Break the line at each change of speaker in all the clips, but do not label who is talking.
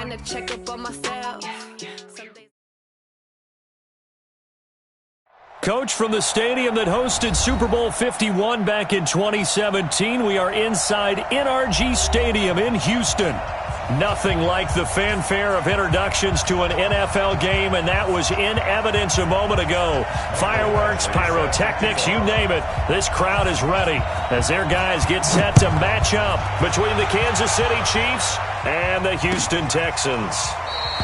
wanna check up on myself.
Coach, from the stadium that hosted Super Bowl 51 back in 2017, we are inside NRG Stadium in Houston. Nothing like the fanfare of introductions to an NFL game, and that was in evidence a moment ago. Fireworks, pyrotechnics, you name it. This crowd is ready as their guys get set to match up between the Kansas City Chiefs and the Houston Texans.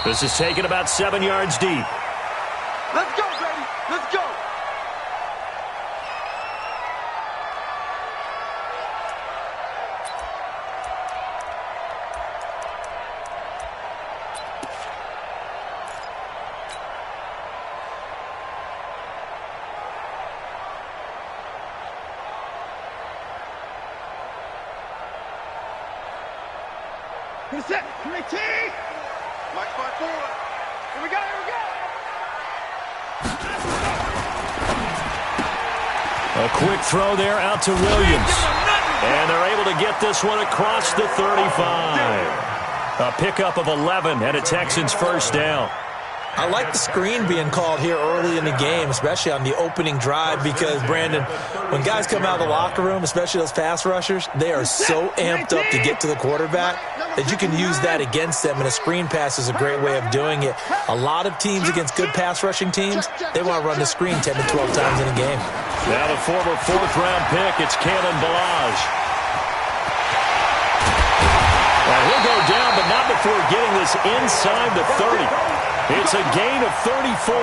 This is taken about 7 yards deep.
Let's go, baby. Let's go. Set. Here we go. Here we go.
A quick throw there out to Williams. And they're able to get this one across the 35. A pickup of 11 and a Texans first down.
I like the screen being called here early in the game, especially on the opening drive, because, Brandon, when guys come out of the locker room, especially those pass rushers, they are so amped up to get to the quarterback that you can use that against them, and a screen pass is a great way of doing it. A lot of teams against good pass rushing teams, they want to run the screen 10 to 12 times in a game.
Now the former fourth-round pick, it's Kalen Ballage. Well, he'll go down, but not before getting this inside the 30. It's a gain of 34.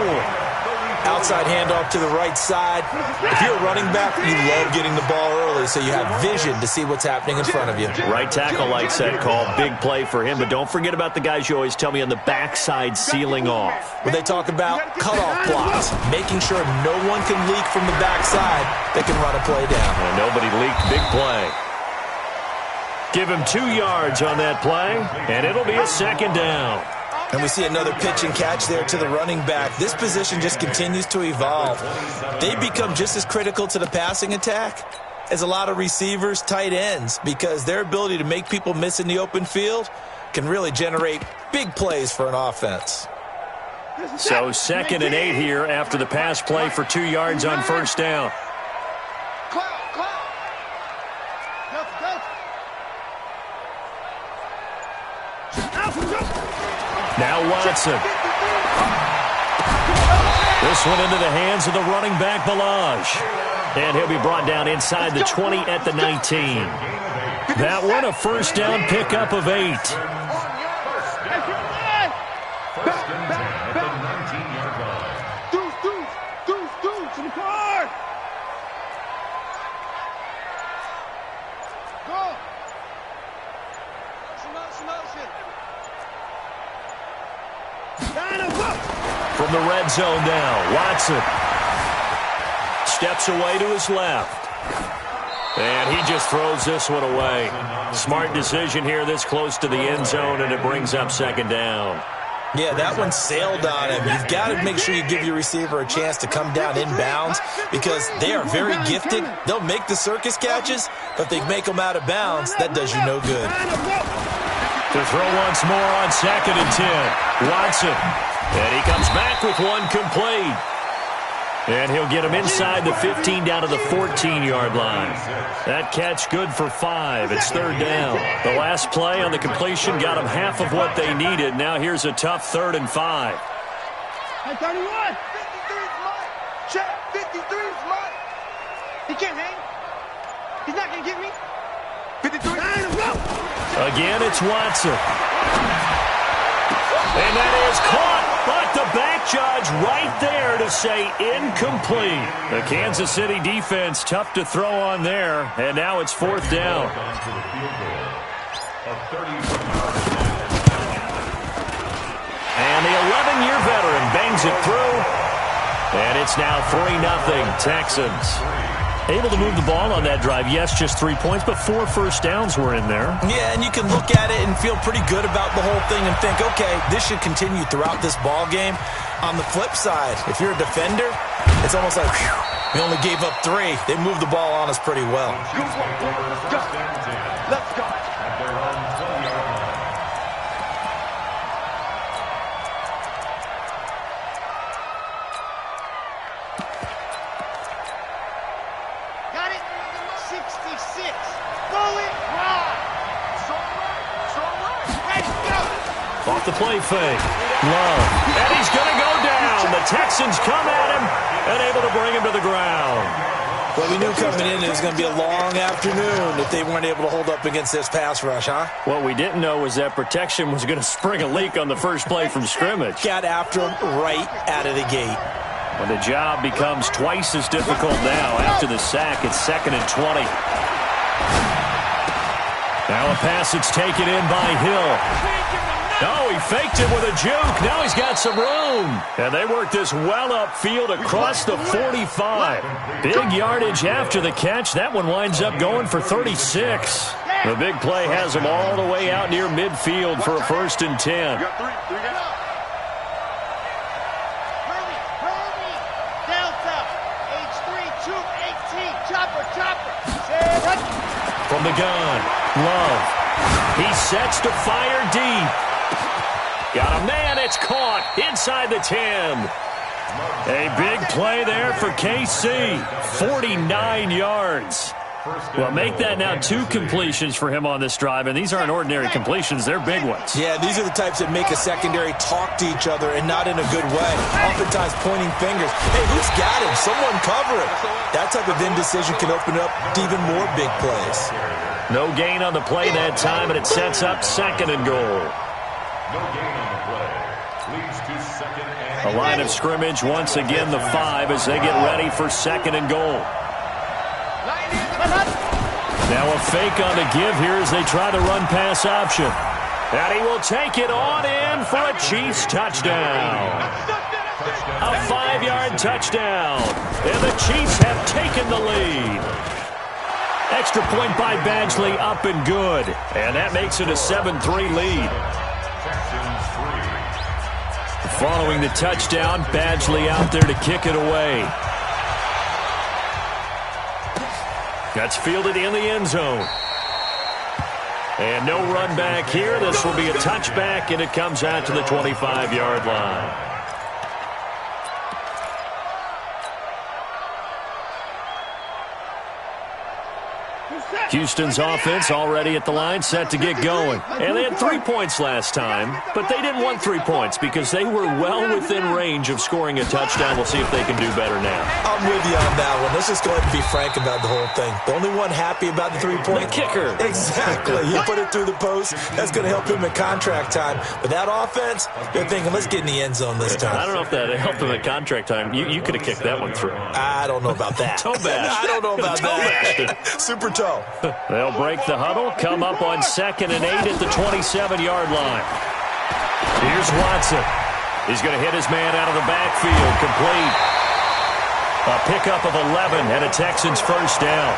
Outside handoff to the right side. If you're a running back, you love getting the ball early so you have vision to see what's happening in front of you.
Right tackle likes that call. Big play for him, but don't forget about the guys you always tell me on the backside sealing off.
When they talk about cutoff blocks, making sure no one can leak from the backside, they can run a play down.
And nobody leaked. Big play. Give him 2 yards on that play, and it'll be a second down.
And we see another pitch and catch there to the running back. This position just continues to evolve. They become just as critical to the passing attack as a lot of receivers, tight ends, because their ability to make people miss in the open field can really generate big plays for an offense.
So 2nd and 8 here after the pass play for 2 yards on first down. Now Watson. This one into the hands of the running back, Ballage. And he'll be brought down inside the 20 at the 19. That one a first down pickup of 8. From the red zone now, Watson steps away to his left. And he just throws this one away. Smart decision here this close to the end zone, and it brings up second down.
Yeah, that one sailed on him. You've got to make sure you give your receiver a chance to come down inbounds because they are very gifted. They'll make the circus catches, but if they make them out of bounds, that does you no good.
To throw once more on 2nd and 10. Watson. And he comes back with one complete. And he'll get him inside the 15 down to the 14-yard line. That catch good for 5. It's 3rd down. The last play on the completion got them half of what they needed. Now here's a tough 3rd and 5.
Hey, 31. 53 is mine. Check. 53 is mine. He can't hang. He's not going to get me. 53.
Again, it's Watson. And that is caught. But the back judge right there to say incomplete. The Kansas City defense tough to throw on there. And now it's 4th down. And the 11-year veteran bangs it through. And it's now 3-0 Texans. Able to move the ball on that drive. Yes, just 3 points, but 4 first downs were in there.
Yeah, and you can look at it and feel pretty good about the whole thing and think, okay, this should continue throughout this ball game. On the flip side, if you're a defender, it's almost like, whew, we only gave up 3. They moved the ball on us pretty well.
Let's go.
Off the play fake. Love. And he's going to go down. The Texans come at him and able to bring him to the ground.
Well, we knew coming in it was going to be a long afternoon if they weren't able to hold up against this pass rush, huh?
What we didn't know was that protection was going to spring a leak on the first play from scrimmage.
Got after him right out of the gate.
When the job becomes twice as difficult now after the sack, it's 2nd and 20. Now a pass that's taken in by Hill. Oh, he faked it with a juke. Now he's got some room. And they work this well upfield across the 45. Big yardage after the catch. That one winds up going for 36. The big play has them all the way out near midfield for a 1st and 10. From the gun, Love. He sets to fire deep. Got a man, it's caught inside the 10. A big play there for KC. 49 yards. Well, make that now 2 completions for him on this drive, and these aren't ordinary completions. They're big ones.
Yeah, these are the types that make a secondary talk to each other and not in a good way. Oftentimes pointing fingers. Hey, who's got him? Someone cover it. That type of indecision can open up to even more big plays.
No gain on the play that time, and it sets up 2nd and goal.
No gain on the play. Leads to 2nd and
A line of scrimmage, once again the 5 as they get ready for 2nd and goal. Now a fake on the give here as they try the run-pass option. And he will take it on in for a Chiefs touchdown. A 5-yard touchdown. And the Chiefs have taken the lead. Extra point by Badgley, up and good. And that makes it a 7-3 lead. Following the touchdown, Badgley out there to kick it away. That's fielded in the end zone. And no run back here. This will be a touchback, and it comes out to the 25-yard line. Houston's offense already at the line, set to get going. And they had 3 points last time, but they didn't want 3 points because they were well within range of scoring a touchdown. We'll see if they can do better now.
I'm with you on that one. Let's just go ahead and be frank about the whole thing. The only one happy about the 3-point?
The kicker.
Exactly. You put it through the post. That's going to help him in contract time. But that offense, they're thinking, let's get in the end zone this time.
I don't know if that helped him at contract time. You could have kicked that one through.
I don't know about that.
Toe bash.
I don't know about that. Super toe.
They'll break the huddle, come up on 2nd and 8 at the 27-yard line. Here's Watson. He's going to hit his man out of the backfield, complete. A pickup of 11 and a Texans first down.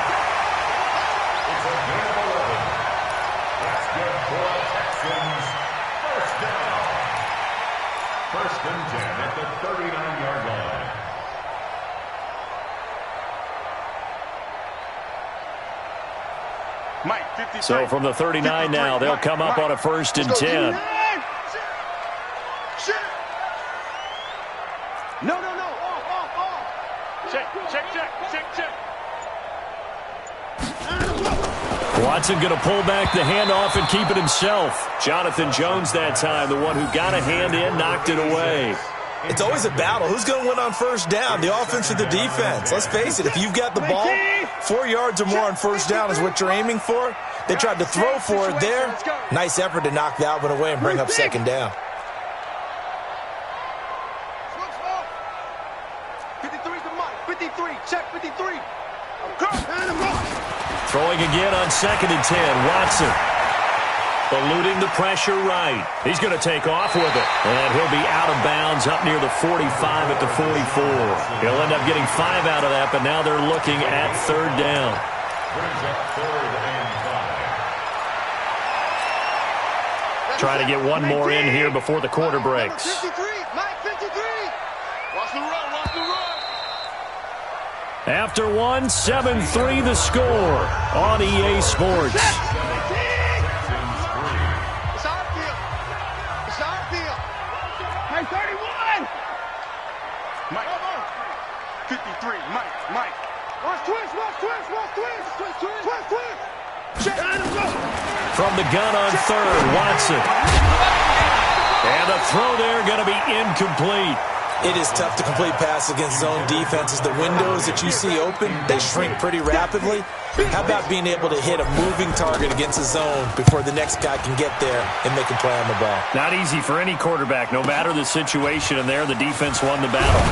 That's good for Texans. First down. 1st and 10 at the 39-yard line.
Mike, 53.
So from the 39 now, they'll come up on a 1st and 10.
No. Off. Check.
Watson going to pull back the handoff and keep it himself. Jonathan Jones that time, the one who got a hand in, knocked it away.
It's always a battle. Who's going to win on 1st down, the offense or the defense? Let's face it, if you've got the ball, 4 yards or more on 1st down is what you're aiming for. They tried to throw for it there. Nice effort to knock that one away and bring up 2nd down.
53's the Mike. 53. Check 53.
Throwing again on 2nd and 10. Watson eluding the pressure right. He's going to take off with it. And he'll be out of bounds up near the 45 at the 44. He'll end up getting 5 out of that, but now they're looking at 3rd down.
Brings up 3rd and 5.
Try to get one more in here before the quarter breaks.
53. Mike, 53. Watch the run.
After one, 7-3 the score on EA Sports.
It's our field. Mike, 31. Mike. 53. Mike. Watch twist.
From the gun on 3rd, Watson. incomplete.
It is tough to complete passes against zone defenses. The windows that you see open, they shrink pretty rapidly. How about being able to hit a moving target against a zone before the next guy can get there and make a play on the ball?
Not easy for any quarterback, no matter the situation, and there the defense won the battle.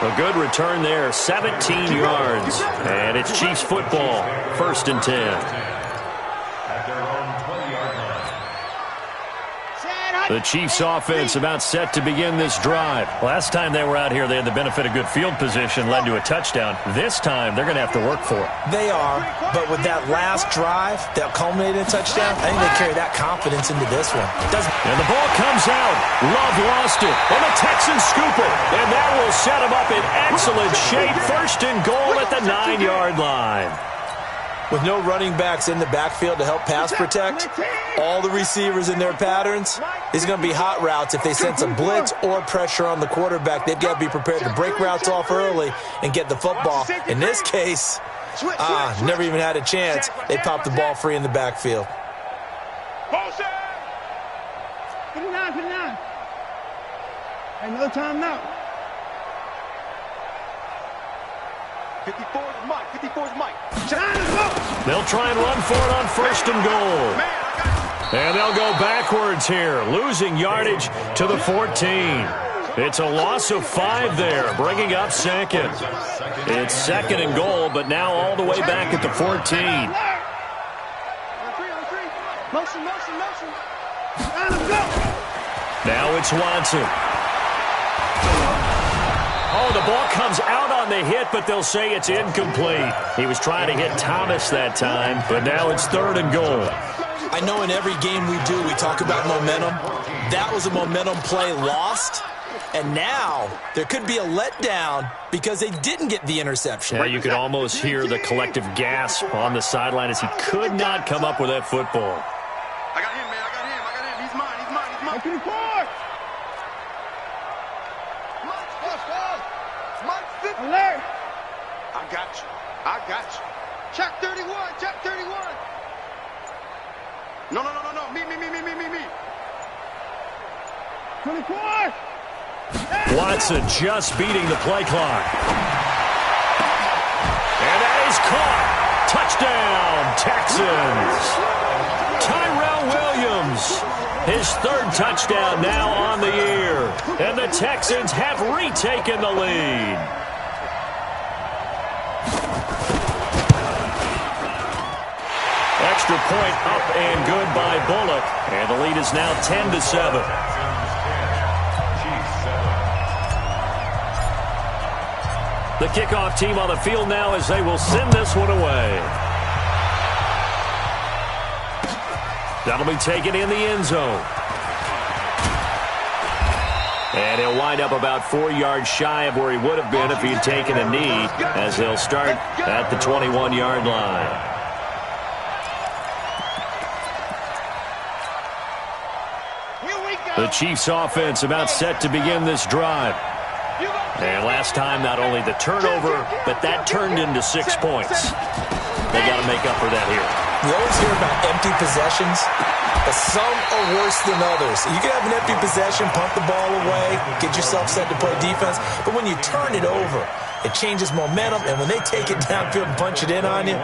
A good return there, 17 yards. And it's Chiefs football, 1st and 10. The Chiefs offense about set to begin this drive. Last time they were out here, they had the benefit of good field position, led to a touchdown. This time, they're going to have to work for it.
They are, but with that last drive that culminated in a touchdown, I think they carry that confidence into this one.
And the ball comes out. Love lost it. And the Texans scoop it. And that will set them up in excellent shape. 1st and goal at the 9-yard line.
With no running backs in the backfield to help pass protect, all the receivers in their patterns, it's going to be hot routes. If they sense a blitz or pressure on the quarterback, they've got to be prepared to break routes off early and get the football. In this case, never even had a chance. They popped the ball free in the backfield.
Put it down. Hey, no timeout. 54's Mike. 54's Mike.
They'll try and run for it on 1st and goal. And they'll go backwards here, losing yardage to the 14. It's a loss of 5 there, bringing up 2nd. It's 2nd and goal, but now all the way back at the 14.
Motion.
Now it's Watson. Oh, the ball comes out on the hit, but they'll say it's incomplete. He was trying to hit Thomas that time, but now it's 3rd and goal.
I know in every game we do, we talk about momentum. That was a momentum play lost, and now there could be a letdown because they didn't get the interception.
Yeah, you could almost hear the collective gasp on the sideline as he could not come up with that football.
I got him, man. I got him. He's mine. Open the court. Alert. I got you. Check 31. No. Me. 24.
Watson just beating the play clock. And that is caught. Touchdown, Texans. Tyrell Williams, his 3rd touchdown now on the year. And the Texans have retaken the lead. Extra point up and good by Bullock. And the lead is now 10-7. The kickoff team on the field now as they will send this one away. That'll be taken in the end zone. And he'll wind up about 4 yards shy of where he would have been if he had taken a knee, as they'll start at the 21-yard line. The Chiefs offense about set to begin this drive. And last time, not only the turnover, but that turned into 6 points. They got to make up for that here.
We always hear about empty possessions, but some are worse than others. You can have an empty possession, punt the ball away, get yourself set to play defense, but when you turn it over, it changes momentum, and when they take it downfield and punch it in on you,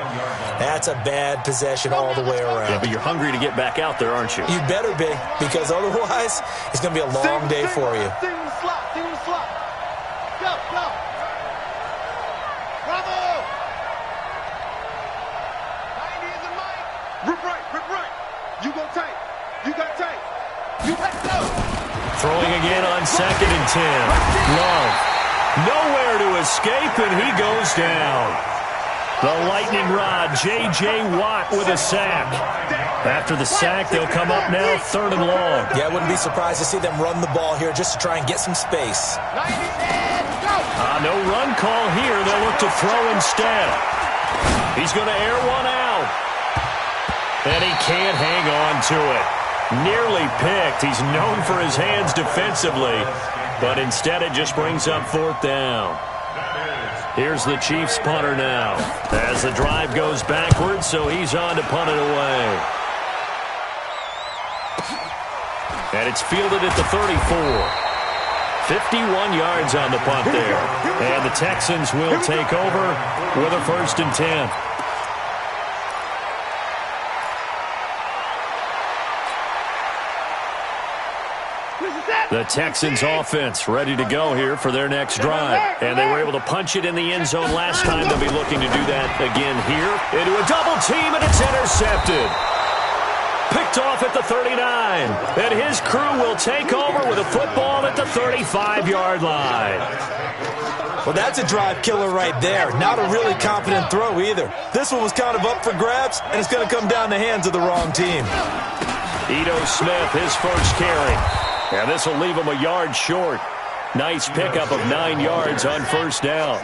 that's a bad possession all the way around.
Yeah, but you're hungry to get back out there, aren't you?
You better be, because otherwise, it's going to be a long day for you.
Stay on the slot. Go. Bravo. 90 is a mic. Rip right. You go tight. You got tight. You back up.
Throwing again on 2nd and 10. Love. Nowhere to escape, and he goes down. The lightning rod, J.J. Watt with a sack. After the sack, they'll come up now 3rd and long.
Yeah, I wouldn't be surprised to see them run the ball here just to try and get some space.
No run call here. They'll look to throw instead. He's going to air one out. And he can't hang on to it. Nearly picked. He's known for his hands defensively. But instead, it just brings up 4th down. Here's the Chiefs punter now. As the drive goes backwards, so he's on to punt it away. And it's fielded at the 34. 51 yards on the punt there. And the Texans will take over with a 1st and 10. The Texans offense ready to go here for their next drive. And they were able to punch it in the end zone last time. They'll be looking to do that again here. Into a double team, and it's intercepted. Picked off at the 39. And his crew will take over with a football at the 35-yard line.
Well, that's a drive killer right there. Not a really confident throw either. This one was kind of up for grabs, and it's going to come down the hands of the wrong team.
Ito Smith, his first carry. And this will leave him a yard short. Nice pickup of 9 yards on 1st down.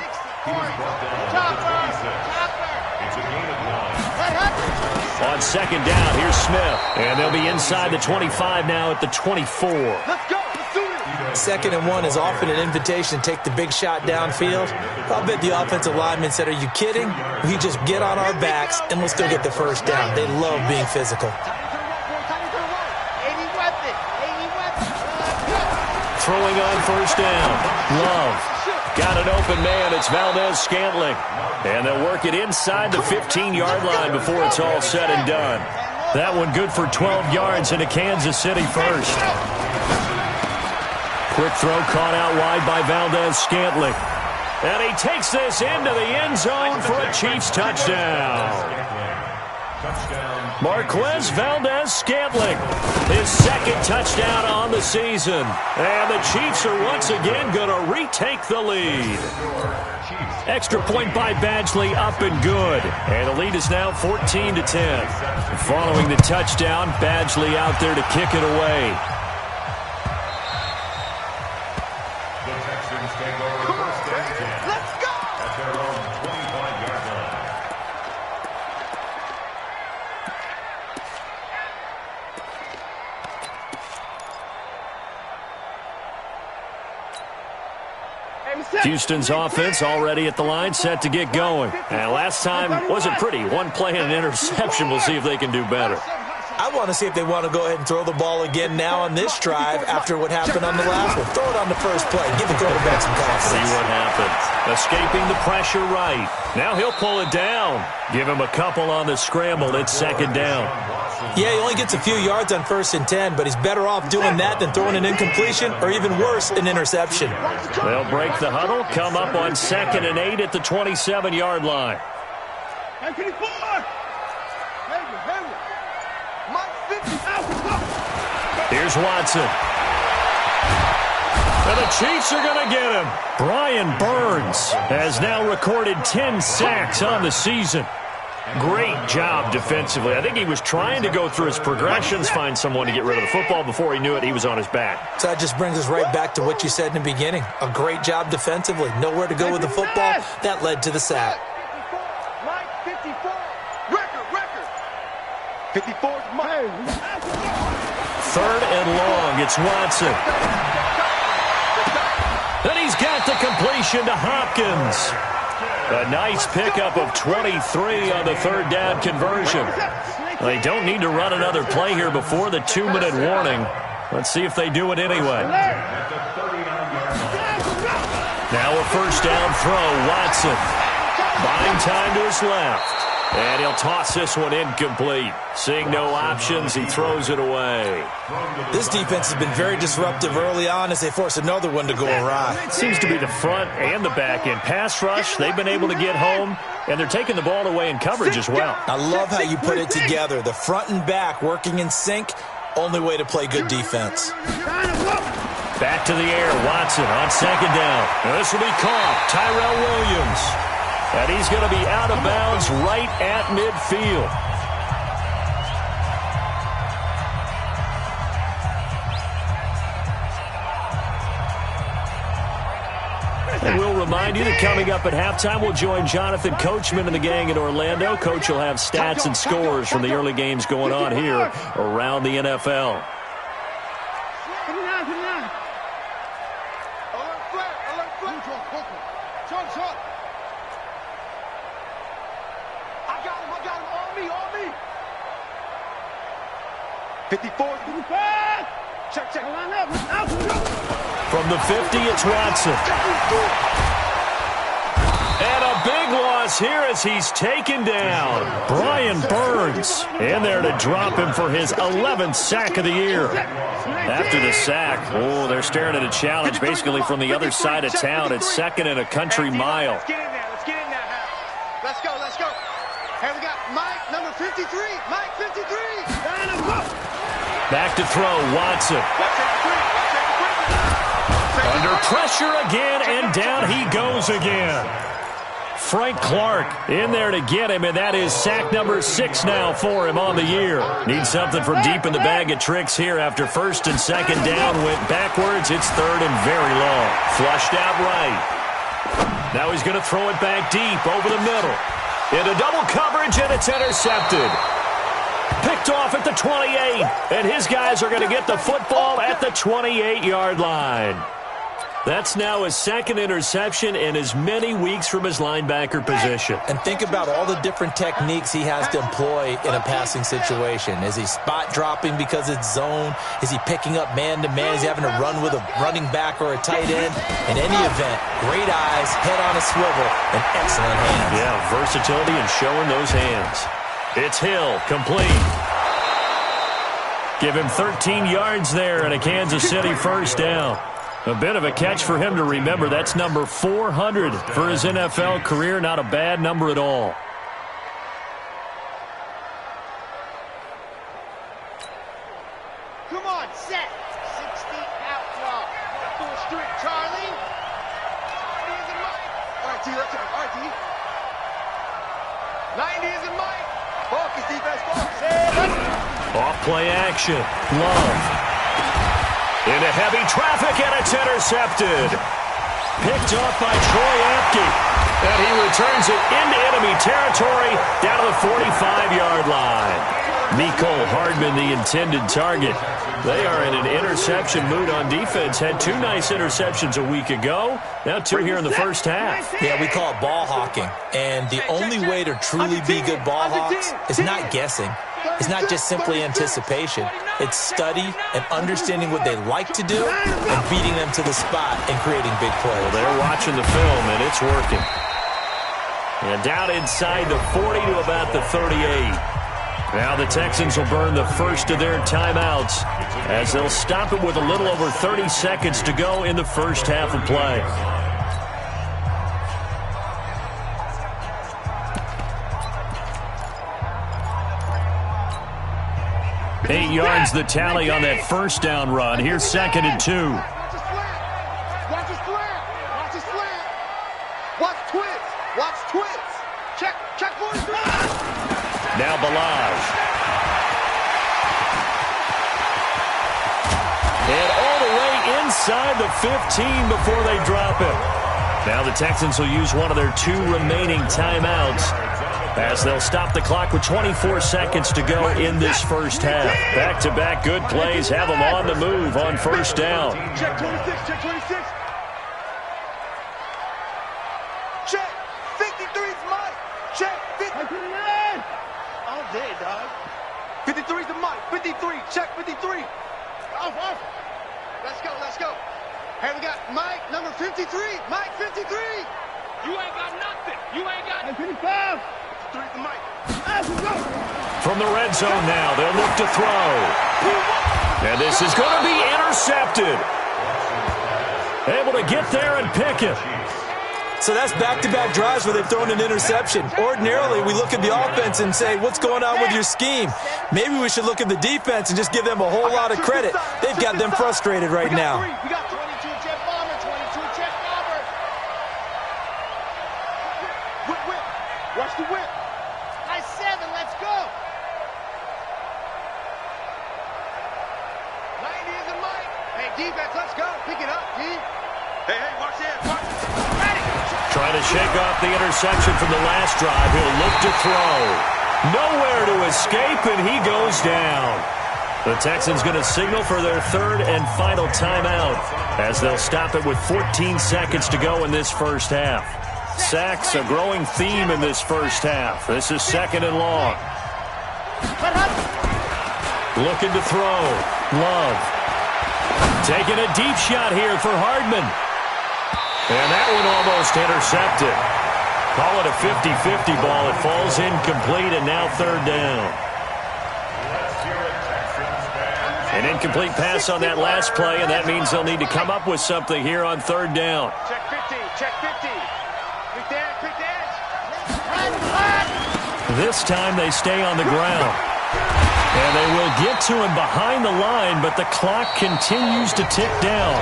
On 2nd down, here's Smith. And they'll be inside the 25 now at the 24.
Let's go. Let's do it.
2nd and 1 is often an invitation to take the big shot downfield. I'll bet the offensive lineman said, "Are you kidding? We just get on our backs and let's go get the 1st down." They love being physical.
Throwing on 1st down. Love. Got an open man. It's Valdez-Scantling. And they'll work it inside the 15-yard line before it's all said and done. That one good for 12 yards into Kansas City first. Quick throw caught out wide by Valdez-Scantling. And he takes this into the end zone for a Chiefs touchdown. Marquez Valdez-Scantling, his 2nd touchdown on the season. And the Chiefs are once again going to retake the lead. Extra point by Badgley, up and good. And the lead is now 14-10. Following the touchdown, Badgley out there to kick it away.
The Texans take over 1st and 10.
Let's go.
At their own 25-yard line.
Houston's offense already at the line, set to get going. And last time wasn't pretty. One play and an interception. We'll see if they can do better.
I want to see if they want to go ahead and throw the ball again now on this drive after what happened on the last one. Throw it on the first play. Give the quarterback some confidence.
See what happens. Escaping the pressure right. Now he'll pull it down. Give him a couple on the scramble. It's 2nd down.
Yeah, he only gets a few yards on 1st and 10, but he's better off doing that than throwing an incompletion or even worse, an interception.
They'll break the huddle, come up on 2nd and 8 at the 27-yard line. Here's Watson. And the Chiefs are going to get him. Brian Burns has now recorded 10 sacks on the season. Great job defensively. I think he was trying to go through his progressions, find someone to get rid of the football. Before he knew it, he was on his back.
So that just brings us right back to what you said in the beginning. A great job defensively. Nowhere to go with the football. That led to the sack.
54. Record. 54 is mine.
3rd and long. It's Watson. And he's got the completion to Hopkins. A nice pickup of 23 on the 3rd down conversion. They don't need to run another play here before the 2-minute warning. Let's see if they do it anyway. Now a 1st down throw, Watson. Buying time to his left. And he'll toss this one incomplete. Seeing no options, he throws it away.
This defense has been very disruptive early on as they force another one to go awry.
Seems to be the front and the back end. Pass rush, they've been able to get home, and they're taking the ball away in coverage as well.
I love how you put it together. The front and back working in sync, only way to play good defense.
Back to the air, Watson on 2nd down. Now this will be caught. Tyrell Williams. And he's going to be out of bounds right at midfield. And we'll remind you that coming up at halftime, we'll join Jonathan Coachman and the gang in Orlando. Coach will have stats and scores from the early games going on here around the NFL.
I got him. On me. 54. Check, check.
From the 50, it's Watson. And a big loss here as he's taken down. Brian Burns in there to drop him for his 11th sack of the year. After the sack, they're staring at a challenge basically from the other side of town. It's second and a country mile.
Let's get in there. Let's get in there. Let's go. Let's go. Hey, we got Mike, number 53. Mike, 53.
Back to throw, Watson. Under pressure again, and down he goes again. Frank Clark in there to get him, and that is sack number 6 now for him on the year. Needs something from deep in the bag of tricks here after first and second down went backwards. It's third and very long. Flushed out right. Now he's going to throw it back deep over the middle. Into double coverage, and it's intercepted. Picked off at the 28, and his guys are going to get the football at the 28-yard line. That's now his second interception in as many weeks from his linebacker position.
And think about all the different techniques he has to employ in a passing situation. Is he spot dropping because it's zone? Is he picking up man-to-man? Is he having to run with a running back or a tight end? In any event, great eyes, head on a swivel, and excellent hands.
Yeah, versatility and showing those hands. It's Hill, complete. Give him 13 yards there and a Kansas City first down. A bit of a catch for him to remember. That's number 400 for his NFL career. Not a bad number at all.
Come on, set. 60 out block. Full strength, Charlie. Here's a Mike. All right, T, let's go. All right, T. 90 is a Mike. Focus, defense, focus.
Off play action. Love. Into heavy traffic, and it's intercepted. Picked off by Troy Apke. And he returns it into enemy territory down to the 45-yard line. Mecole Hardman, the intended target. They are in an interception mood on defense. Had 2 nice interceptions a week ago. Now 2 here in the first half.
Yeah, we call it ball hawking. And the only way to truly be good ball hawks is not guessing. It's not just simply anticipation. It's study and understanding what they like to do and beating them to the spot and creating big plays.
Well, they're watching the film, and it's working. And down inside the 40 to about the 38. Now the Texans will burn the first of their timeouts as they'll stop it with a little over 30 seconds to go in the first half of play. Eight yards the tally on that first down run. Here's second and 2.
Watch his slant. Watch his slant. Watch his slant. Watch twist. Watch twist. Check for his slant.
Now Balaj. And all the way inside the 15 before they drop it. Now the Texans will use one of their 2 remaining timeouts as they'll stop the clock with 24 seconds to go in this first half. Back-to-back good plays have them on the move on first down.
Check 26, check 26. Check 53's Mike. Check 53. All day, dog. 53's the Mike. 53. Check 53. Off. Let's go. Hey, we got Mike, number 53. Mike, 53. You ain't got nothing. You ain't got 55. 53's the Mike.
From the red zone now, they'll look to throw. And this is going to be intercepted. Able to get there and pick it.
So that's back-to-back drives where they've thrown an interception. Ordinarily, we look at the offense and say, what's going on with your scheme? Maybe we should look at the defense and just give them a whole lot of credit. They've got them frustrated right now.
We got 22 jet bomber, 22 jet bomber. Whip. Watch the whip. High 7, let's go. 90 is a Mike. Hey, defense, let's go. Pick it up, D. Hey, watch this. Ready.
Trying to shake off the interception from the last drive. He'll look to throw. Nowhere to escape, and he goes down. The Texans going to signal for their 3rd and final timeout as they'll stop it with 14 seconds to go in this first half. Sacks, a growing theme in this first half. This is 2nd and long. Looking to throw. Love. Taking a deep shot here for Hardman. And that one almost intercepted. Call it a 50-50 ball. It falls incomplete, and now third down. An incomplete pass on that last play, and that means they'll need to come up with something here on third down.
Check 50, check 50. Quick dance, quick dance.
This time they stay on the ground. And they will get to him behind the line, but the clock continues to tick down.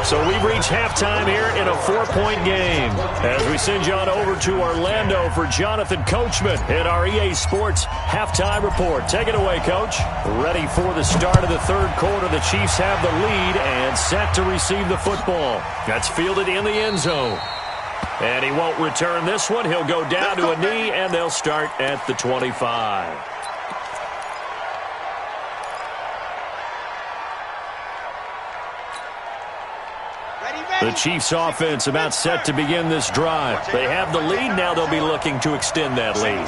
So we've reached halftime here in a 4-point game. As we send you on over to Orlando for Jonathan Coachman in our EA Sports Halftime Report. Take it away, Coach. Ready for the start of the third quarter. The Chiefs have the lead and set to receive the football. That's fielded in the end zone. And he won't return this one. He'll go down to a knee, and they'll start at the 25. The Chiefs offense about set to begin this drive. They have the lead. Now they'll be looking to extend that lead.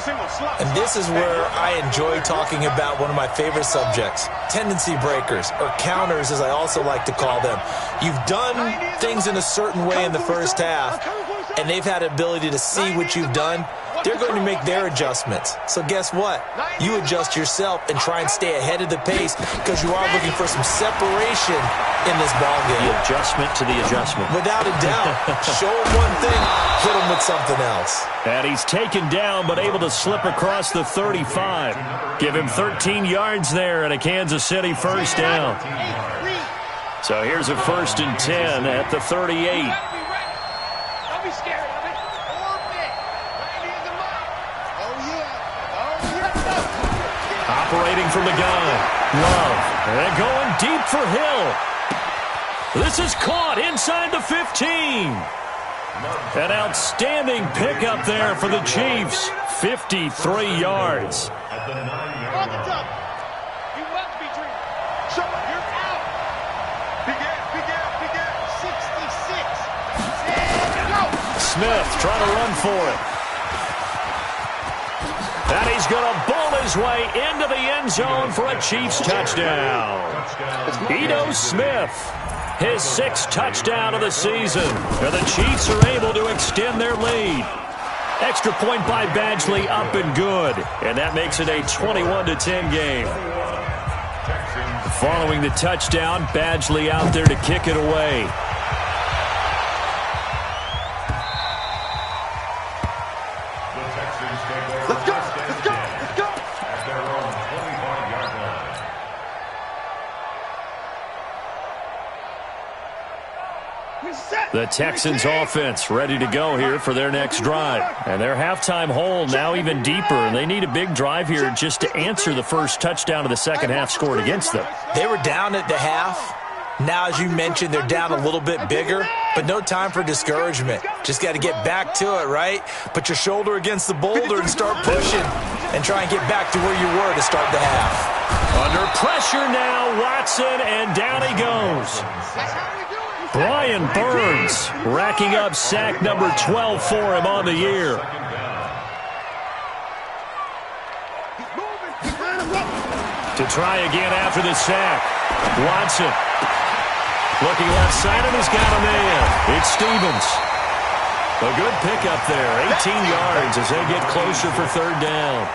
And this is where I enjoy talking about one of my favorite subjects, tendency breakers, or counters as I also like to call them. You've done things in a certain way in the first half, and they've had the ability to see what you've done. They're going to make their adjustments. So guess what? You adjust yourself and try and stay ahead of the pace because you are looking for some separation in this ballgame.
The adjustment to the adjustment.
Without a doubt. Show them one thing, hit them with something else.
And he's taken down but able to slip across the 35. Give him 13 yards there and a Kansas City first down. So here's a 1st and 10 at the 38.
Don't be scared of it.
Operating from the gun. Love. And going deep for Hill. This is caught inside the 15. An outstanding pickup there for the Chiefs. 53 yards. Smith trying to run for it. And he's going to bowl his way into the end zone for a Chiefs touchdown. Ito Smith, his 6th touchdown of the season. And the Chiefs are able to extend their lead. Extra point by Badgley up and good. And that makes it a 21-10 game. Following the touchdown, Badgley out there to kick it away. The Texans offense ready to go here for their next drive. And their halftime hole now even deeper, and they need a big drive here just to answer the first touchdown of the second half scored against them.
They were down at the half. Now, as you mentioned, they're down a little bit bigger, but no time for discouragement. Just got to get back to it, right? Put your shoulder against the boulder and start pushing and try and get back to where you were to start the half.
Under pressure now, Watson, and down he goes. Brian Burns racking up sack number 12 for him on the year. To try again after the sack. Watson. Looking left side, and he's got a man. It's Stevens. A good pickup there. 18 yards as they get closer for third down.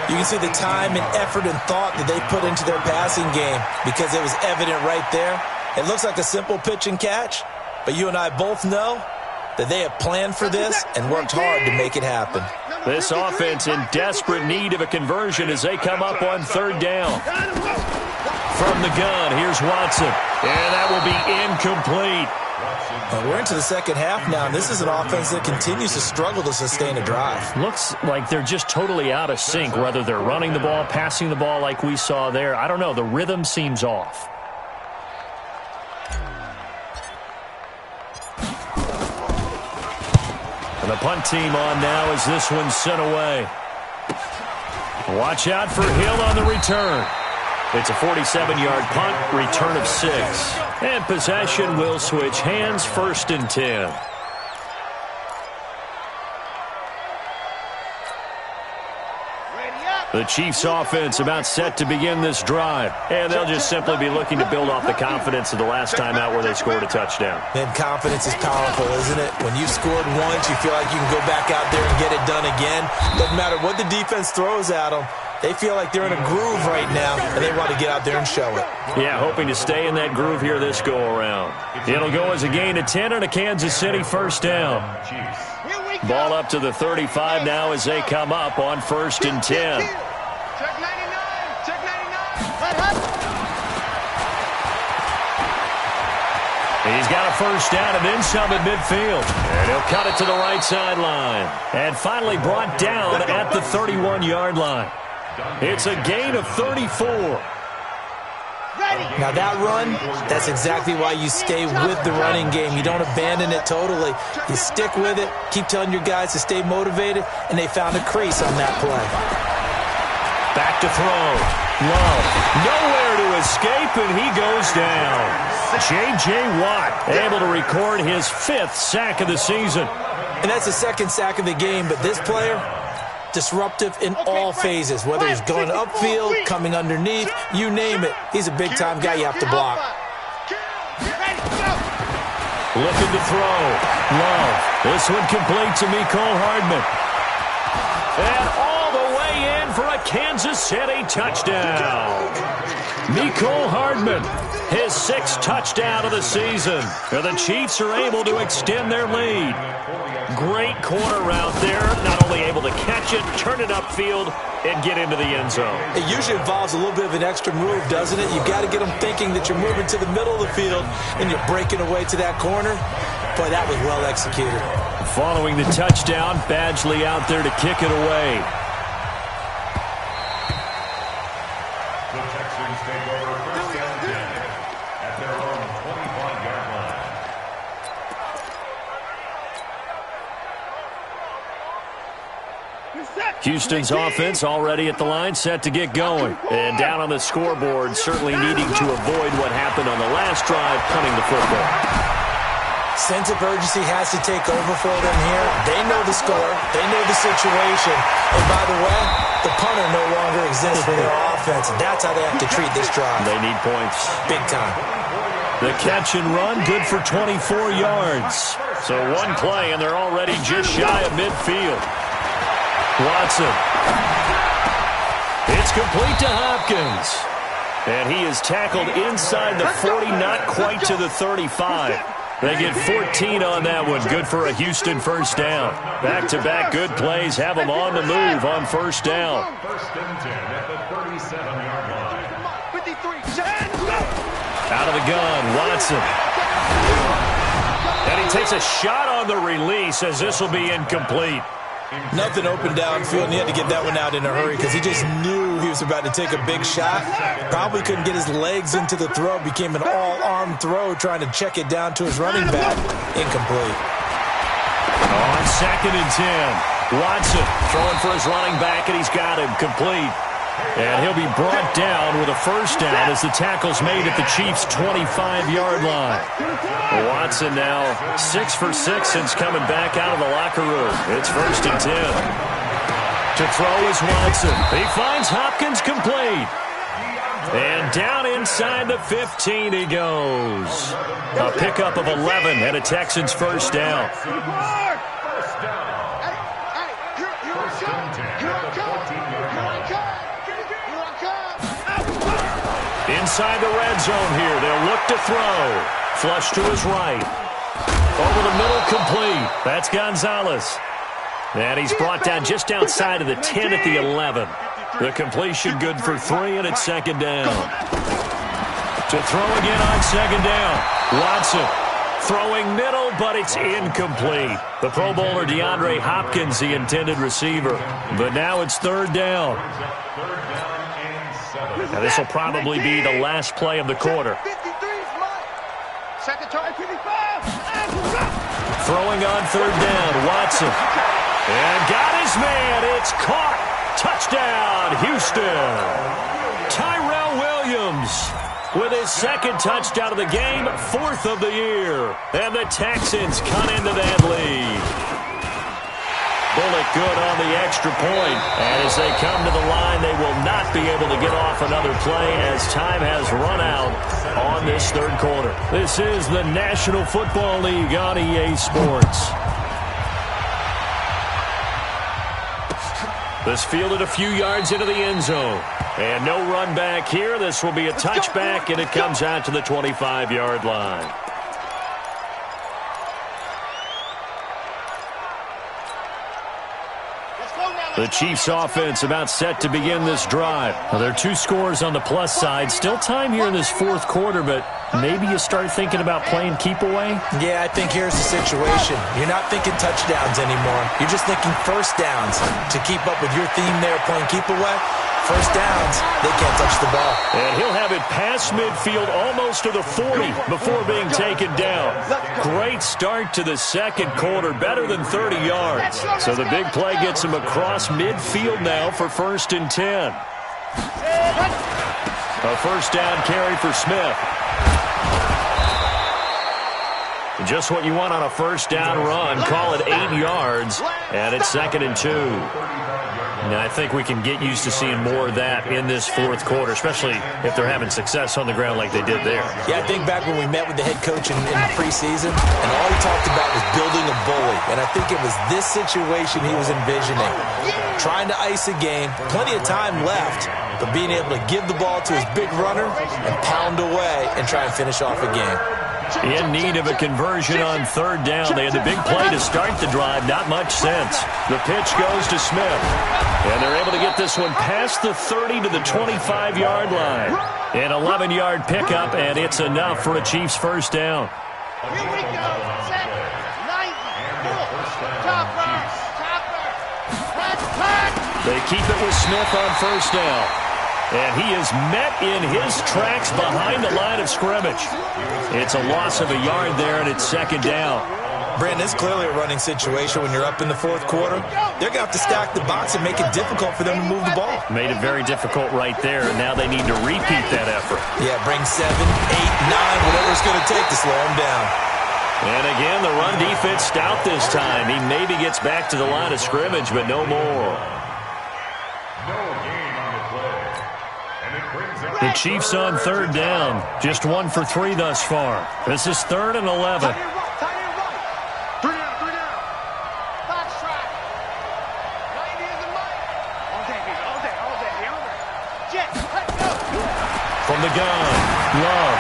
You can see the time and effort and thought that they put into their passing game because it was evident right there. It looks like a simple pitch and catch, but you and I both know that they have planned for this and worked hard to make it happen.
This offense in desperate need of a conversion as they come up on third down. From the gun, here's Watson. And that will be incomplete.
Well, we're into the second half now, and this is an offense that continues to struggle to sustain a drive.
Looks like they're just totally out of sync, whether they're running the ball, passing the ball like we saw there. I don't know. The rhythm seems off. And the punt team on now as this one's sent away. Watch out for Hill on the return. It's a 47-yard punt, return of 6. And possession will switch hands, 1st and 10.
Ready up.
The Chiefs offense about set to begin this drive. And they'll just simply be looking to build off the confidence of the last time out where they scored a touchdown.
And confidence is powerful, isn't it? When you've scored once, you feel like you can go back out there and get it done again. Doesn't matter what the defense throws at them. They feel like they're in a groove right now, and they want to get out there and show it.
Yeah, hoping to stay in that groove here this go-around. It'll go as a gain of 10 and a Kansas City first down. Ball up to the 35 now as they come up on 1st and 10.
Check 99. Check 99.
He's got a first down and then some at midfield. And he'll cut it to the right sideline. And finally brought down at the 31-yard line. It's a gain of 34.
Now that run, that's exactly why you stay with the running game. You don't abandon it totally. You stick with it, keep telling your guys to stay motivated, and they found a crease on that play.
Back to throw. Love. Nowhere to escape, and he goes down. J.J. Watt able to record his 5th sack of the season.
And that's the 2nd sack of the game, but this player, disruptive in all phases, whether he's going upfield, coming underneath, you name it. He's a big-time guy you have to block.
Looking to throw. Love. This one complete to Mecole Hardman. And all the way in for a Kansas City touchdown. Mecole Hardman, his 6th touchdown of the season. And the Chiefs are able to extend their lead. Great corner route there. Not only able to catch it, turn it upfield, and get into the end zone.
It usually involves a little bit of an extra move, doesn't it? You've got to get them thinking that you're moving to the middle of the field and you're breaking away to that corner. Boy, that was well executed.
Following the touchdown, Badgley out there to kick it away.
The Texans take over 1st and 10 at their own 25-yard line.
Houston's offense already at the line, set to get going. And down on the scoreboard, certainly needing to avoid what happened on the last drive, punting the football.
Sense of urgency has to take over for them here. They know the score. They know the situation. And by the way, the punter no longer exists for their offense. And that's how they have to treat this drive.
They need points.
Big time.
The catch and run, good for 24 yards. So one play, and they're already just shy of midfield. Watson. It's complete to Hopkins. And he is tackled inside the 40, not quite to the 35. They get 14 on that one. Good for a Houston first down. Back-to-back good plays have them on the move on first down.
1st and 10 at the 37-yard line.
Out of the gun, Watson. And he takes a shot on the release as this will be incomplete.
Nothing open downfield, and he had to get that one out in a hurry because he just knew he was about to take a big shot. Probably couldn't get his legs into the throw. Became an all-arm throw trying to check it down to his running back. Incomplete.
On 2nd and 10, Watson throwing for his running back, and he's got him complete. And he'll be brought down with a first down as the tackle's made at the Chiefs' 25-yard line. Watson now 6 for 6 since coming back out of the locker room. It's 1st and 10. To throw is Watson. He finds Hopkins complete. And down inside the 15 he goes. A pickup of 11 and a Texans first down. Inside the red zone here. They'll look to throw. Flush to his right. Over the middle, complete. That's Gonzalez. And he's brought down just outside of the 10 at the 11. The completion good for 3, and it's 2nd down. To throw again on 2nd down. Watson throwing middle, but it's incomplete. The Pro Bowler DeAndre Hopkins, the intended receiver. But now it's 3rd down. Now this will probably be the last play of the quarter. Throwing on 3rd down, Watson. And got his man. It's caught. Touchdown, Houston. Tyrell Williams with his 2nd touchdown of the game, 4th of the year. And the Texans cut into that lead. pull it good on the extra point. And as they come to the line, they will not be able to get off another play as time has run out on this third quarter. This is the National Football League on EA Sports. This fielded a few yards into the end zone. And no run back here. This will be a touchback, and it comes out to the 25-yard line. The Chiefs offense about set to begin this drive. Well, there are two scores on the plus side. Still time here in this fourth quarter, but maybe you start thinking about playing keep away?
Yeah, I think here's the situation. You're not thinking touchdowns anymore. You're just thinking first downs. To keep up with your theme there, playing keep away, first downs, they can't touch the ball.
And he'll have it past midfield almost to the 40 before being taken down. Great start to the second quarter, better than 30 yards. So the big play gets him across midfield now for 1st and 10. A first down carry for Smith. Just what you want on a first down run. Call it 8 yards, and it's 2nd and 2. Now, I think we can get used to seeing more of that in this fourth quarter, especially if they're having success on the ground like they did there.
Yeah, I think back when we met with the head coach in preseason, and all he talked about was building a bully. And I think it was this situation he was envisioning. Trying to ice a game, plenty of time left, but being able to give the ball to his big runner and pound away and try and finish off a game.
In need of a conversion on third down. They had the big play to start the drive. Not much sense. The pitch goes to Smith. And they're able to get this one past the 30 to the 25-yard line. An 11-yard pickup, and it's enough for a Chiefs first down.
Here we go. 90. Chopper.
They keep it with Smith on first down. And he is met in his tracks behind the line of scrimmage. It's a loss of a yard there, and it's 2nd down.
Brandon, it's clearly a running situation when you're up in the fourth quarter. They're going to have to stack the box and make it difficult for them to move the ball.
Made it very difficult right there, and now they need to repeat that effort.
Yeah, bring 7, 8, 9, whatever it's going to take to slow them down.
And again, the run defense stout this time. He maybe gets back to the line of scrimmage, but no more. The Chiefs on third down. Just 1 for 3 thus far. This is 3rd and 11.
Three down. Box track. 90 is the mic. All day. Jet, let's go.
From the gun, Love.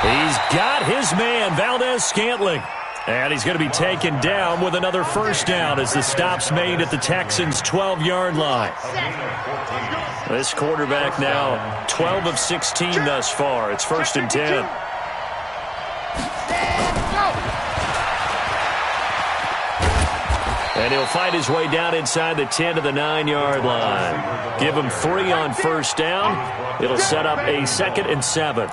He's got his man, Valdez-Scantling. And he's going to be taken down with another first down as the stop's made at the Texans' 12-yard line. This quarterback now 12 of 16 thus far. It's 1st and 10. And he'll find his way down inside the 10 to the 9-yard line. Give him 3 on first down. It'll set up a 2nd and 7.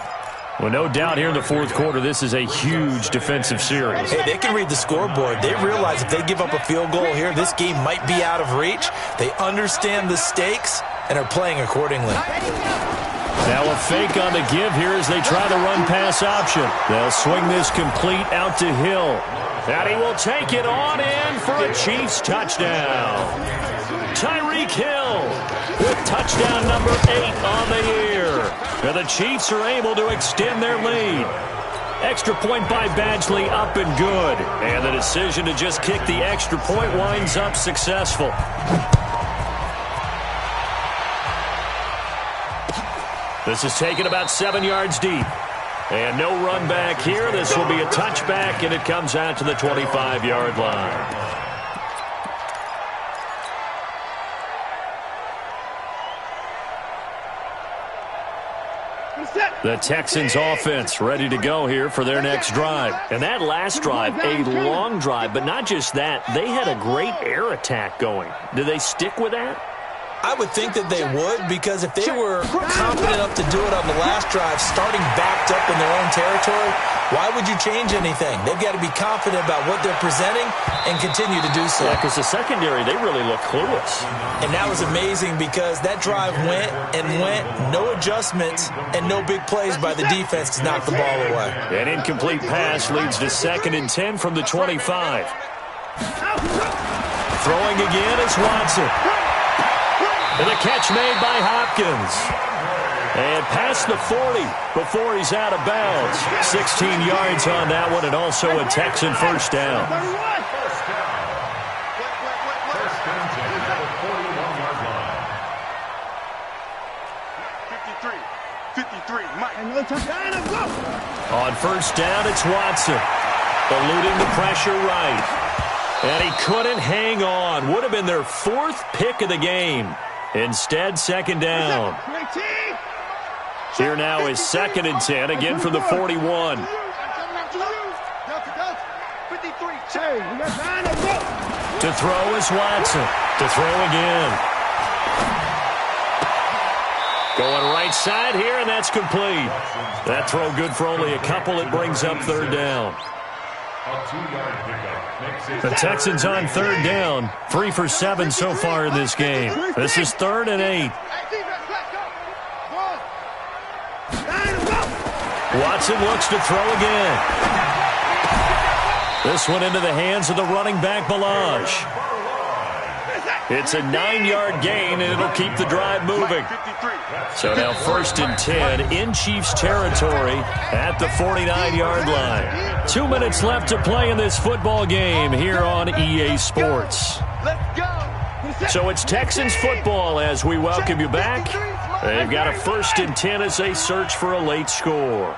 Well, no doubt here in the fourth quarter, this is a huge defensive series.
Hey, they can read the scoreboard. They realize if they give up a field goal here, this game might be out of reach. They understand the stakes and are playing accordingly.
Now a fake on the give here as they try the run-pass option. They'll swing this complete out to Hill. And he will take it on in for a Chiefs touchdown. Tyreek Hill with touchdown number 8 on the year. And the Chiefs are able to extend their lead. Extra point by Badgley up and good. And the decision to just kick the extra point winds up successful. This is taken about 7 yards deep. And no run back here. This will be a touchback, and it comes out to the 25-yard line. The Texans offense ready to go here for their next drive. And that last drive, a long drive, but not just that. They had a great air attack going. Do they stick with that?
I would think that they would, because if they were confident enough to do it on the last drive, starting backed up in their own territory, why would you change anything? They've got to be confident about what they're presenting and continue to do so.
Yeah, because the secondary, they really look clueless.
And that was amazing because that drive went and went, no adjustments, and no big plays by the defense to knock the ball away.
An incomplete pass leads to 2nd and 10 from the 25. Throwing again is Watson. And the catch made by Hopkins. And past the 40 before he's out of bounds. 16 yards on that one, and also a Texan first down.
First and 10 at the 41-yard line.
53, Mike.
On first down, it's Watson. Eluding the pressure right. And he couldn't hang on. Would have been their fourth pick of the game. Instead, second down. Here now is second and 10, again from the 41. To throw is Watson. To throw again. Going right side here, and that's complete. That throw good for only a couple. It brings up third down.
A 2-yard pickup makes it
The Texans on third down. 3 for 7 so far in this game. This is 3rd and 8. Watson looks to throw again. This one into the hands of the running back, Balaj. It's a 9-yard gain, and it'll keep the drive moving. So now 1st and 10 in Chiefs territory at the 49-yard line. 2 minutes left to play in this football game here on EA Sports. So it's Texans football as we welcome you back. They've got a 1st and 10 as they search for a late score.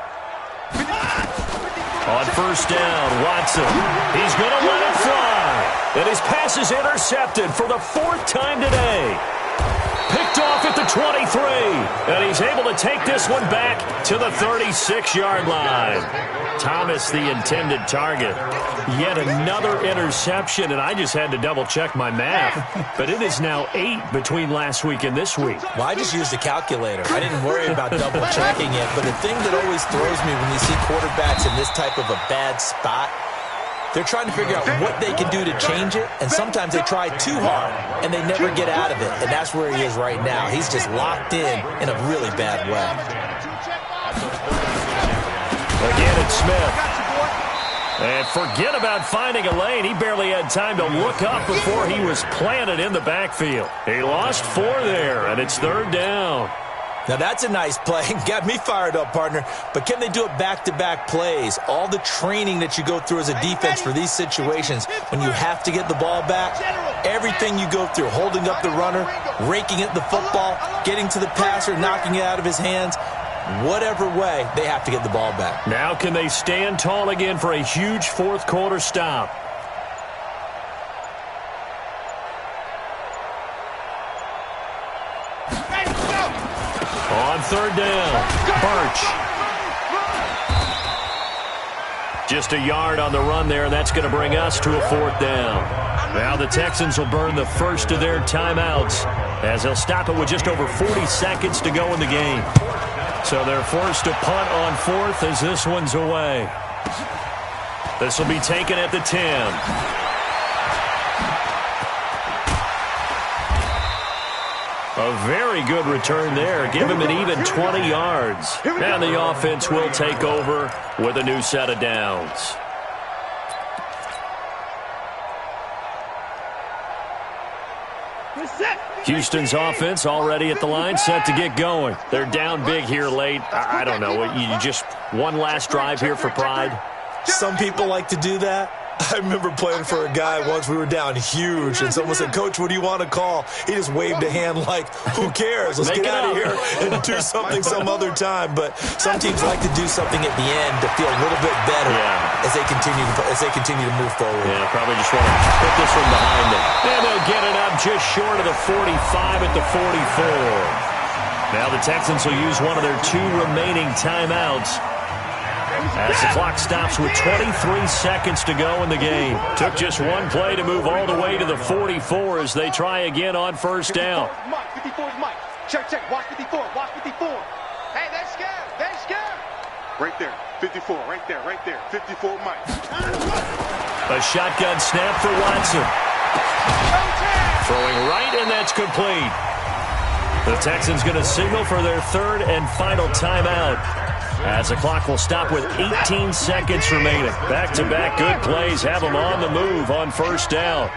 On first down, Watson. He's going to let it fly. And his pass is intercepted for the 4th time today. Picked off at the 23. And he's able to take this one back to the 36-yard line. Thomas, the intended target. Yet another interception, and I just had to double-check my math. But it is now 8 between last week and this week.
Well, I just used a calculator. I didn't worry about double-checking it. But the thing that always throws me when you see quarterbacks in this type of a bad spot, they're trying to figure out what they can do to change it, and sometimes they try too hard, and they never get out of it, and that's where he is right now. He's just locked in a really bad way.
Again, it's Smith. And forget about finding a lane. He barely had time to look up before he was planted in the backfield. He lost 4 there, and it's 3rd down.
Now, that's a nice play. Got me fired up, partner. But can they do it back-to-back plays? All the training that you go through as a defense for these situations, when you have to get the ball back, everything you go through, holding up the runner, raking at the football, getting to the passer, knocking it out of his hands, whatever way, they have to get the ball back.
Now can they stand tall again for a huge 4th quarter stop? On 3rd down, Birch. Just a yard on the run there, and that's going to bring us to a 4th down. Now the Texans will burn the first of their timeouts as they'll stop it with just over 40 seconds to go in the game. So they're forced to punt on 4th as this one's away. This will be taken at the 10. A very good return there. Give him an even 20 yards. And the offense will take over with a new set of downs. Houston's offense already at the line, set to get going. They're down big here late. I don't know. You just one last drive here for pride?
Some people like to do that. I remember playing for a guy once. We were down huge, and someone said, "Coach, what do you want to call?" He just waved a hand like, "Who cares? Let's get out of here and do something some other time." But some teams like to do something at the end to feel a little bit better as they continue to move forward.
Yeah, probably just want to put this one behind them. And they'll get it up just short of the 45 at the 44. Now the Texans will use one of their 2 remaining timeouts as the clock stops with 23 seconds to go in the game. Took just one play to move all the way to the 44 as they try again on first down.
54 is Mike. Check. Watch 54. Hey, that's scared. Right there. 54. Right there. 54 Mike.
A shotgun snap for Watson. Throwing right, and that's complete. The Texans going to signal for their 3rd and final timeout, as the clock will stop with 18 seconds remaining. Back-to-back good plays have them on the move on first down.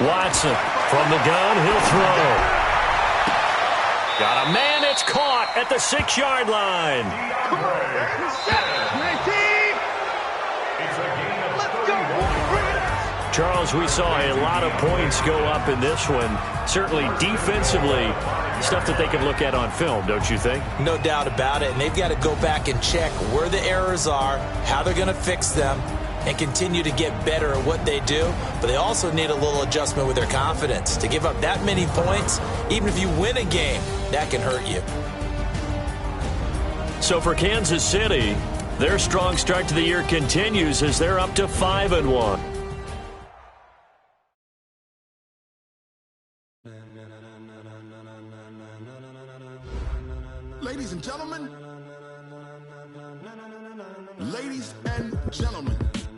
Watson from the gun, he'll throw. Got a man, it's caught at the 6-yard line. Charles, we saw a lot of points go up in this one. Certainly defensively, stuff that they can look at on film, don't you think?
No doubt about it, and they've got to go back and check where the errors are, how they're going to fix them, and continue to get better at what they do. But they also need a little adjustment with their confidence. To give up that many points, even if you win a game, that can hurt you.
So for Kansas City, their strong start to the year continues as they're up to 5-1.
Ladies and gentlemen,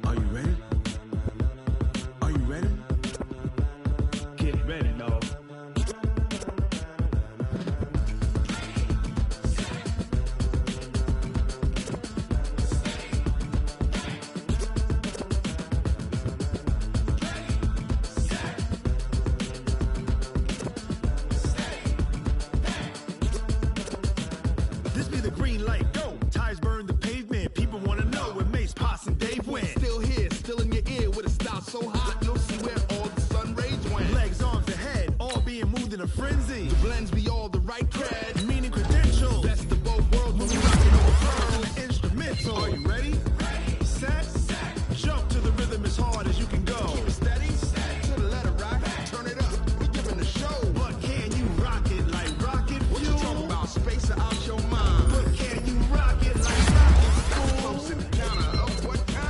are you ready? Are you ready? Get ready, dog. This be the green light, go. Tires burn the pavement. People want to know where Mace, Potts, and Dave went. Still here, still in your ear with a style so hot, you'll see where all the sun rays went. Legs, arms, and head, all being moved in a frenzy. The blends be all the right cred, meaning credentials. Best of both worlds when we rockin' over pearl and the instrumental. Are you ready? Set, jump to the rhythm as hard as you can go. Keep it steady, to the letter rock, turn it up, we giving the show. But can you rock it like rocket fuel? What you talking about, space or out your mind? But can you rock it like rocket fuel? Close in the counter of what kind?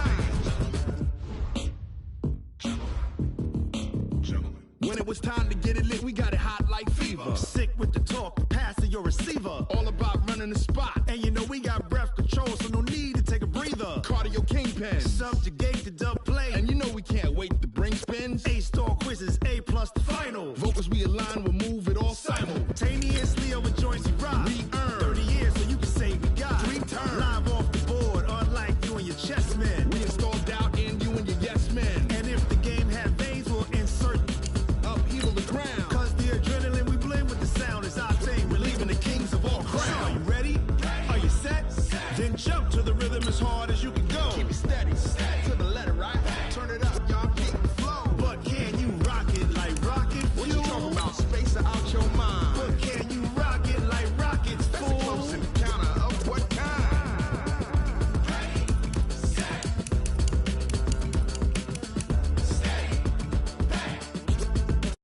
When it was time to get it lit, we got it hot like fever. Sick with the talk, passing your receiver. All about running the spot. And you know we got breath control, so no need to take a breather. Cardio kingpin, subjugate